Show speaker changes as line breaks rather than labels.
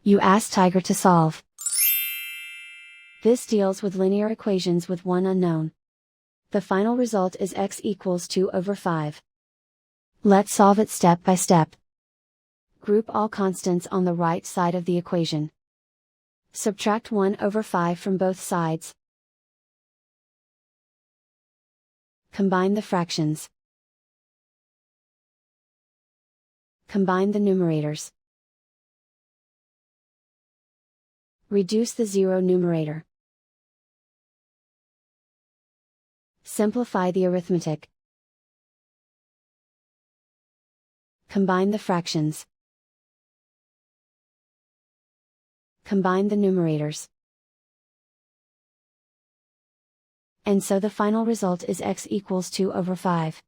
You ask Tiger to solve. This deals with linear equations with one unknown. The final result is x equals 2 over 5. Let's solve it step by step. Group all constants on the right side of the equation. Subtract 1 over 5 from both sides. Combine the fractions. Combine the numerators. Reduce the zero numerator. Simplify the arithmetic. Combine the fractions. Combine the numerators. And so the final result is x equals 2 over 5.